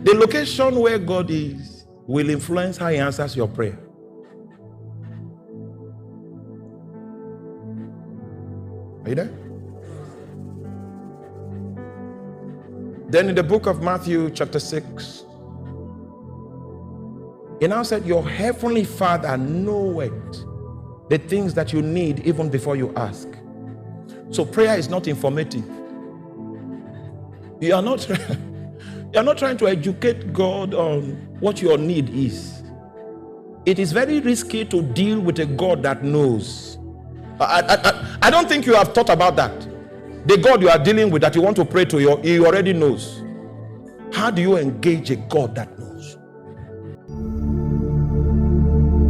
The location where God is will influence how he answers your prayer. Are you there? Then in the book of Matthew chapter 6, he now said, your heavenly Father knoweth the things that you need even before you ask. So prayer is not informative. You are not trying to educate God on what your need is. It is very risky to deal with a God that knows. I don't think you have thought about that. The God you are dealing with that you want to pray to, he already knows. How do you engage a God that knows?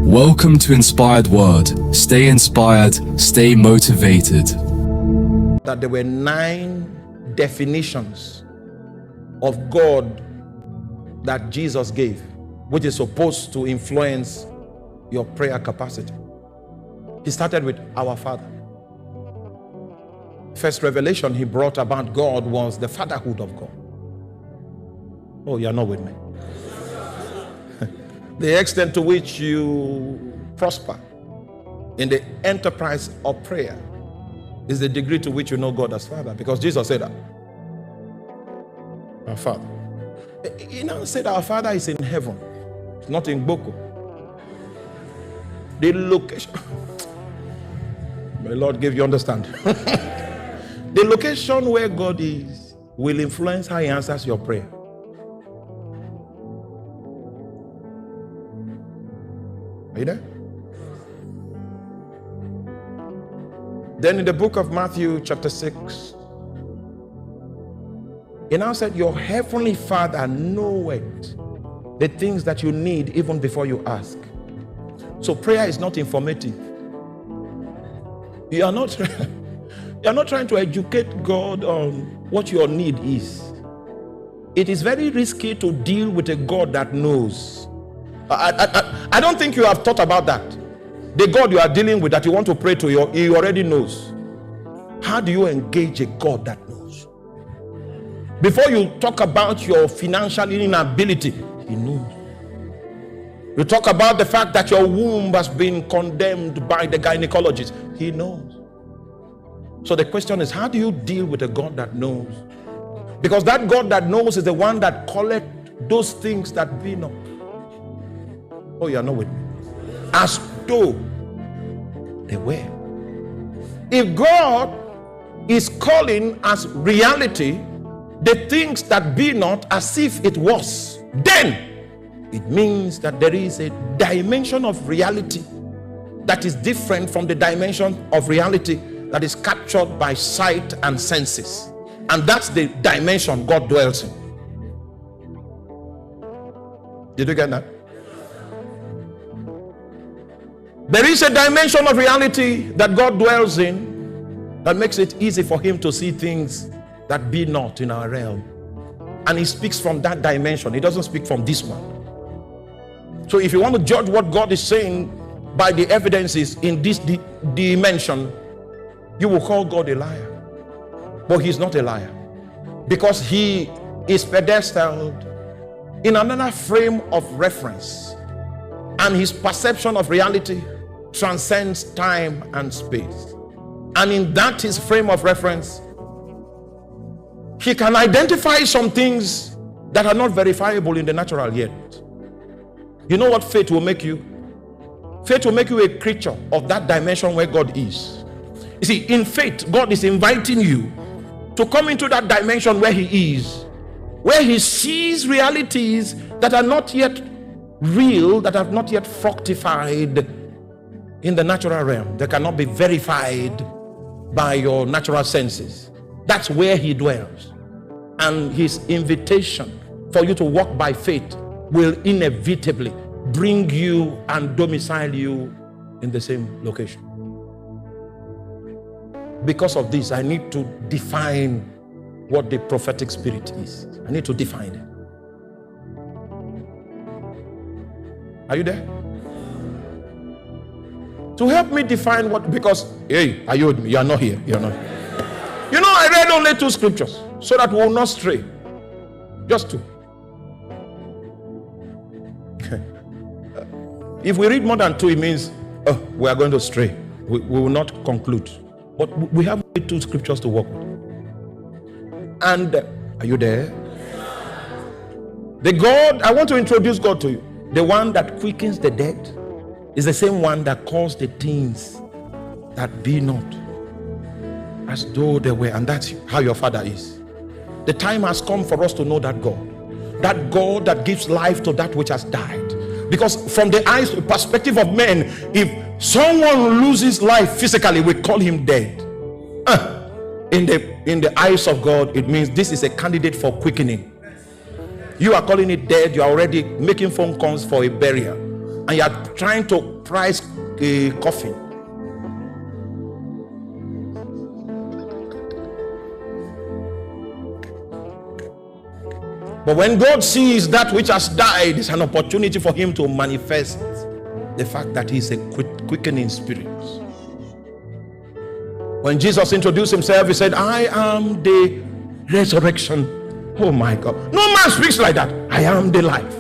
Welcome to Inspired Word. Stay inspired, stay motivated. That there were 9 definitions of God that Jesus gave, which is supposed to influence your prayer capacity. He started with our Father. First revelation he brought about God was the fatherhood of God. Oh, you're not with me. The extent to which you prosper in the enterprise of prayer is the degree to which you know God as Father, because Jesus said that. Our Father. He now said our Father is in heaven, not in Boko. The location, may the Lord give you understanding. The location where God is will influence how he answers your prayer. Are you there? Then in the book of Matthew chapter 6, he now said, your heavenly Father knoweth the things that you need even before you ask. So prayer is not informative. You are not trying to educate God on what your need is. It is very risky to deal with a God that knows. I don't think you have thought about that. The God you are dealing with that you want to pray to, he already knows. How do you engage a God that knows? Before you talk about your financial inability, he knows. You talk about the fact that your womb has been condemned by the gynecologist, he knows. So the question is, how do you deal with a God that knows? Because that God that knows is the one that calleth those things that be not. Oh, you are not with me. As though they were. If God is calling as reality the things that be not as if it was, then it means that there is a dimension of reality that is different from the dimension of reality that is captured by sight and senses. And that's the dimension God dwells in. Did you get that? There is a dimension of reality that God dwells in that makes it easy for him to see things that be not in our realm. And he speaks from that dimension. He doesn't speak from this one. So if you want to judge what God is saying by the evidences in this dimension, you will call God a liar. But he's not a liar, because he is pedestaled in another frame of reference, and his perception of reality transcends time and space. And in that his frame of reference, he can identify some things that are not verifiable in the natural yet. You know what faith will make you? Faith will make you a creature of that dimension where God is. You see, in faith, God is inviting you to come into that dimension where he is, where he sees realities that are not yet real, that have not yet fructified in the natural realm. They cannot be verified by your natural senses. That's where he dwells. And his invitation for you to walk by faith will inevitably bring you and domicile you in the same location. Because of this, I need to define what the prophetic spirit is. I need to define it. Are you there? To help me define what, because, hey, are you with me? You are not here. You are not here. You know, I read only 2 scriptures so that we will not stray. Just 2. If we read more than 2, it means we are going to stray. We will not conclude. But we have 2 scriptures to work with. And are you there? The God, I want to introduce God to you. The one that quickens the dead is the same one that calls the things that be not as though they were. And that's how your Father is. The time has come for us to know that God that gives life to that which has died. Because from the perspective of men, if someone loses life physically, we call him dead. In the eyes of God, it means this is a candidate for quickening. You are calling it dead. You are already making phone calls for a burial, and you are trying to price a coffin. But when God sees that which has died, it's an opportunity for him to manifest the fact that he's a quickening spirit. When Jesus introduced himself, he said, I am the resurrection. Oh my God. No man speaks like that. I am the life.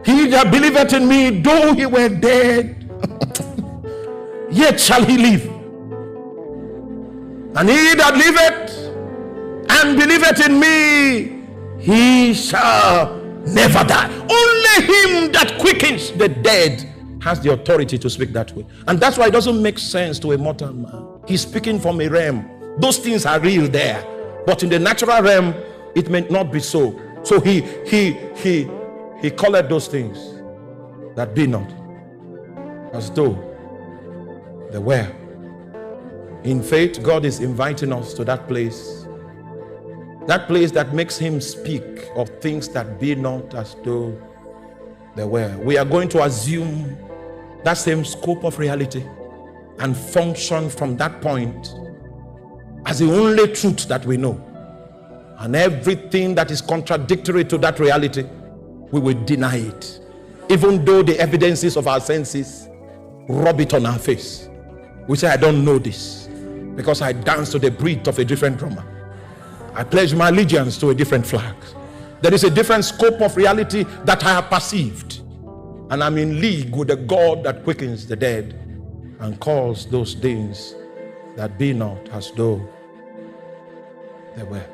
He that believeth in me, though he were dead, yet shall he live. And he that liveth and believeth in me, he shall never die. Only him that quickens the dead has the authority to speak that way. And that's why it doesn't make sense to a mortal man. He's speaking from a realm. Those things are real there, but in the natural realm it may not be so. So he called those things that be not as though they were. In faith, God is inviting us to that place that makes him speak of things that be not as though they were. We are going to assume that same scope of reality and function from that point as the only truth that we know. And everything that is contradictory to that reality, we will deny it, even though the evidences of our senses rub it on our face. We say, I don't know this because I dance to the beat of a different drummer. I pledge my allegiance to a different flag. There is a different scope of reality that I have perceived, and I'm in league with the God that quickens the dead and calls those things that be not as though they were.